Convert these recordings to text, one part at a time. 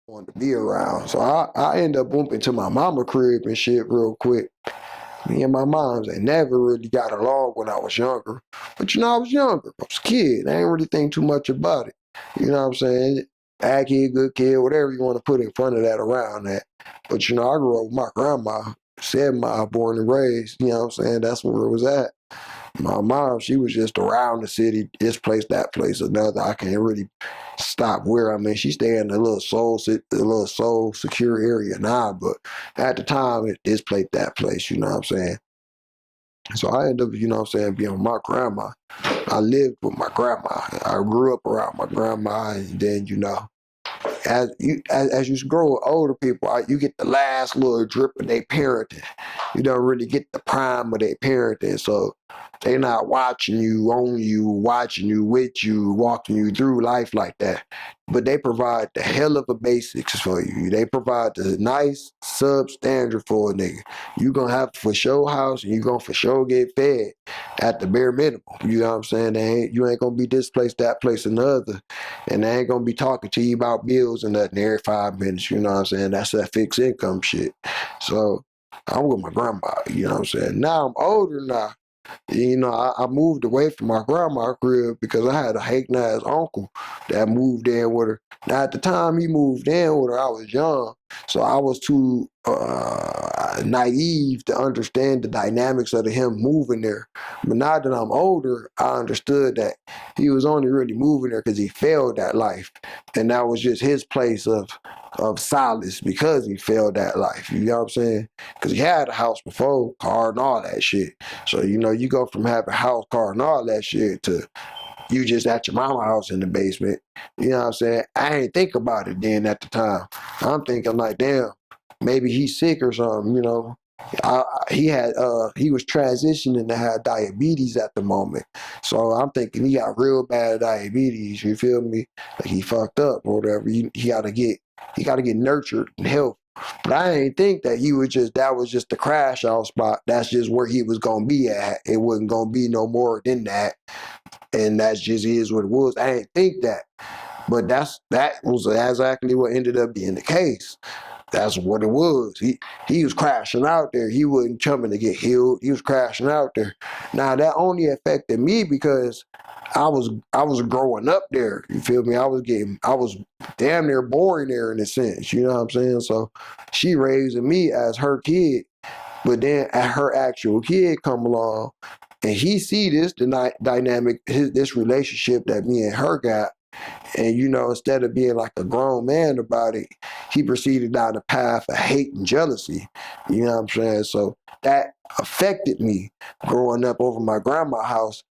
wanted to be around. So I end up bumping to my mama crib and shit real quick. Me and my moms ain't never really got along when I was younger. But I was younger. I was a kid. I ain't really think too much about it. You know what I'm saying? Bad kid, good kid, whatever you want to put in front of that around that. But I grew up with my grandma, 7 Mile, born and raised. You know what I'm saying? That's where it was at. My mom, she was just around the city, this place, that place, another. I can't really stop where I mean. She stayed in a little soul secure area now, but at the time, this place, that place. You know what I'm saying? So I ended up, being with my grandma. I lived with my grandma. I grew up around my grandma, and then as you grow with older people, you get the last little drip of their parenting. You don't really get the prime of their parenting. So they not watching you, on you, watching you, with you, walking you through life like that. But they provide the hell of a basics for you. They provide the nice substandard for a nigga. You gonna have for sure house and you gonna for sure get fed at the bare minimum. You know what I'm saying? You ain't gonna be this place, that place, and the other. And they ain't gonna be talking to you about bills and nothing every 5 minutes. You know what I'm saying? That's that fixed income shit. So I'm with my grandma. You know what I'm saying? Now I'm older now. I moved away from my grandma's crib because I had a hating ass uncle that moved in with her. Now at the time he moved in with her, I was young, so I was too naive to understand the dynamics of him moving there. But now that I'm older, I understood that he was only really moving there because he failed that life, and that was just his place of solace because he failed that life. You know what I'm saying? Because he had a house before, car and all that shit. So you go from having a house, car, and all that shit to you just at your mama house in the basement. You know what I'm saying? I ain't think about it then at the time. I'm thinking like, damn, maybe he's sick or something. He was transitioning to have diabetes at the moment. So I'm thinking he got real bad diabetes. You feel me? Like he fucked up or whatever. He gotta get nurtured and helped. But I ain't think that that was just the crash out spot. That's just where he was gonna be at. It wasn't gonna be no more than that. And that's just is what it was. I didn't think that. But that was exactly what ended up being the case. That's what it was. He was crashing out there. He wasn't coming to get healed. He was crashing out there. Now that only affected me because I was growing up there. You feel me? I was damn near born there in a sense. You know what I'm saying? So she raising me as her kid, but then at her actual kid come along and he see this dynamic, this relationship that me and her got, and instead of being like a grown man about it, he proceeded down the path of hate and jealousy. You know what I'm saying? So that affected me growing up over my grandma's house.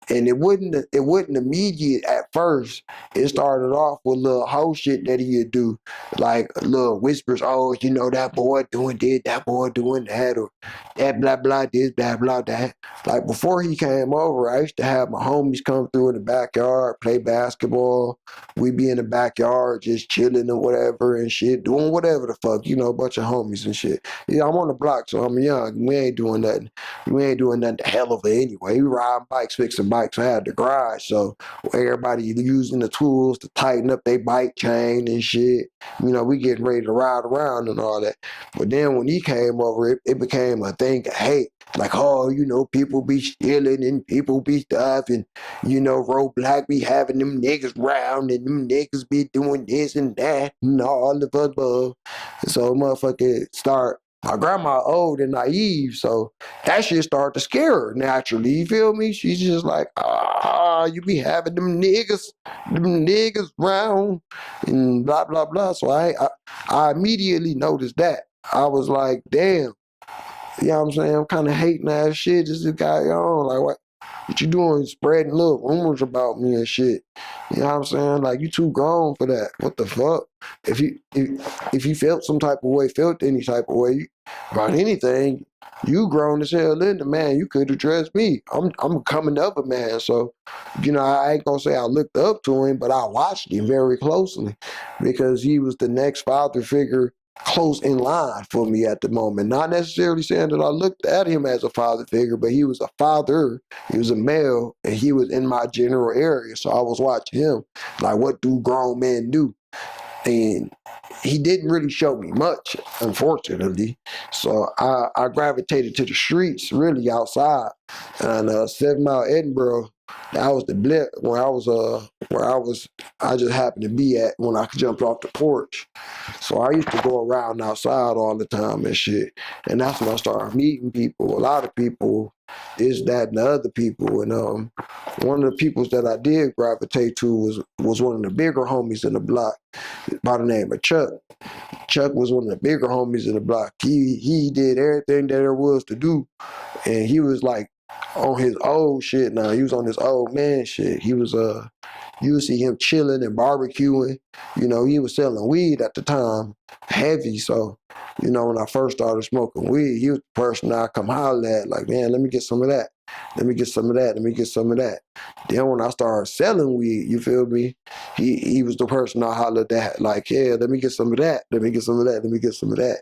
And it wouldn't immediate at first. It started off with little hoe shit that he'd do, like little whispers. Oh, that boy doing this, that boy doing that, or that blah blah this, blah blah that. Like before he came over, I used to have my homies come through in the backyard, play basketball. We be in the backyard just chilling or whatever and shit, doing whatever the fuck, a bunch of homies and shit. Yeah, I'm on the block, so I'm young. We ain't doing nothing. We ain't doing nothing the hell of it anyway. We ride bikes, fixing bikes. I had the garage, so everybody using the tools to tighten up their bike chain and shit. We getting ready to ride around and all that. But then when he came over, it became a thing of hate. Like, oh, people be stealing and people be stuff and, roadblock be having them niggas round and them niggas be doing this and that and all of the above. So motherfucker start my grandma old and naive, so that shit started to scare her naturally. You feel me? She's just like, you be having them niggas round, and blah blah blah. So I immediately noticed that. I was like, damn, you know what I'm saying? I'm kind of hating that shit. This guy on like what you doing? Spreading little rumors about me and shit. You know what I'm saying? Like you too grown for that. What the fuck? If you felt some type of way, felt any type of way about anything, you grown as hell in the man. You could address me. I'm coming up a man, so I ain't gonna say I looked up to him, but I watched him very closely because he was the next father figure close in line for me at the moment. Not necessarily saying that I looked at him as a father figure, but he was a father, he was a male, and he was in my general area. So I was watching him. Like, what do grown men do? and he didn't really show me much, unfortunately. So I gravitated to the streets, really outside. And 7 Mile Edinburgh, that was the blip where I just happened to be at when I jumped off the porch. So I used to go around outside all the time and shit. And that's when I started meeting people, a lot of people, this, that, and the other people. And one of the peoples that I did gravitate to was one of the bigger homies in the block by the name of Chuck. Chuck was one of the bigger homies in the block. He did everything that there was to do, and he was like on his old shit now. He was on his old man shit. He was you would see him chilling and barbecuing. You know, he was selling weed at the time, heavy. So, you know, when I first started smoking weed, he was the person I come holler at, like, man, let me get some of that. Let me get some of that. Let me get some of that. Then when I started selling weed, you feel me? He was the person I hollered at, like, yeah, let me get some of that. Let me get some of that. Let me get some of that.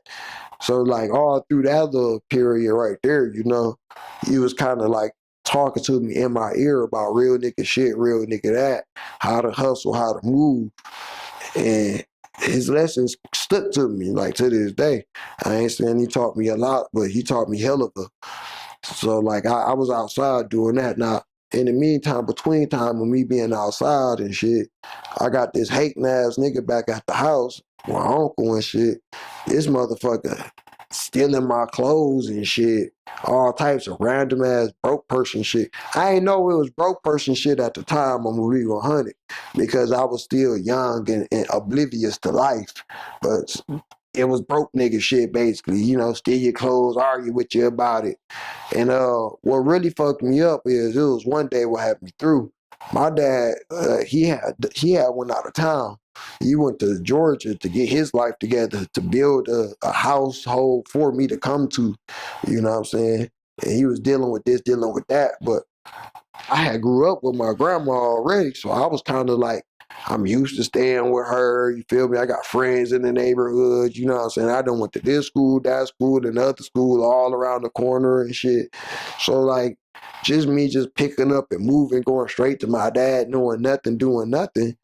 So like all through that little period right there, you know, he was kind of like talking to me in my ear about real nigga shit, real nigga that, how to hustle, how to move. And his lessons stuck to me, like to this day. I ain't saying he taught me a lot, but he taught me hell of a. So like I was outside doing that. Now, in the meantime, between time of me being outside and shit, I got this hating ass nigga back at the house, my uncle and shit. This motherfucker stealing my clothes and shit. All types of random ass broke person shit. I ain't know it was broke person shit at the time. I'm gonna be 100 because I was still young and oblivious to life. But it was broke nigga shit basically. You know, steal your clothes, argue with you about it. And what really fucked me up is it was one day what had me through. My dad, he had went out of town. He went to Georgia to get his life together to build a household for me to come to. You know what I'm saying? And he was dealing with this, dealing with that. But I had grew up with my grandma already, so I was kind of like, I'm used to staying with her. You feel me? I got friends in the neighborhood. You know what I'm saying? I done went to this school, that school, another school, all around the corner and shit. So like, just me just picking up and moving, going straight to my dad, knowing nothing, doing nothing.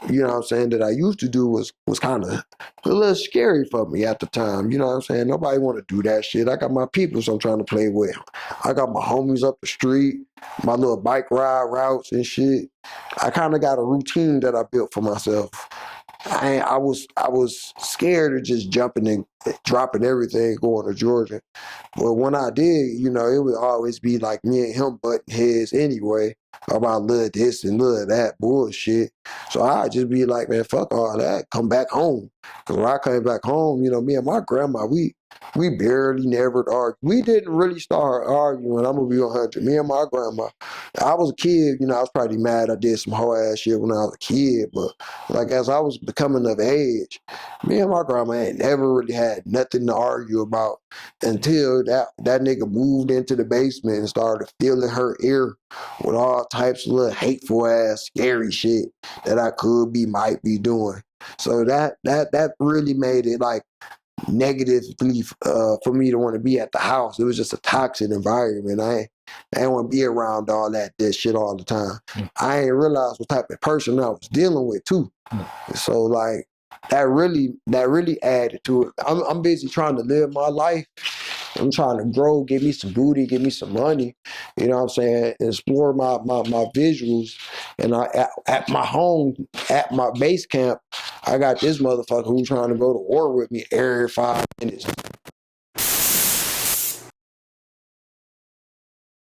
You know what I'm saying, that I used to do was kind of a little scary for me at the time. You know what I'm saying? Nobody want to do that shit. I got my peoples I'm trying to play with. I got my homies up the street, my little bike ride routes and shit. I kind of got a routine that I built for myself. I was scared of just jumping and dropping everything going to Georgia. But when I did, you know, it would always be like me and him butting heads anyway about little this and little that bullshit. So I'd just be like, man, fuck all that. Come back home. Because when I came back home, you know, me and my grandma, we barely never argued. We didn't really start arguing. I'm going to be 100. Me and my grandma. I was a kid, you know, I was probably mad I did some whole ass shit when I was a kid. But like as I was becoming of age, me and my grandma ain't never really had nothing to argue about until that nigga moved into the basement and started filling her ear with all types of little hateful ass scary shit that I could be might be doing. So that really made it like negatively for me to want to be at the house. It was just a toxic environment. I ain't want to be around all that shit all the time. I ain't realized what type of person I was dealing with too. So like that really added to it. I'm busy trying to live my life. I'm trying to grow, get me some booty, get me some money. You know what I'm saying? Explore my visuals. And at my home, at my base camp, I got this motherfucker who's trying to go to war with me every 5 minutes.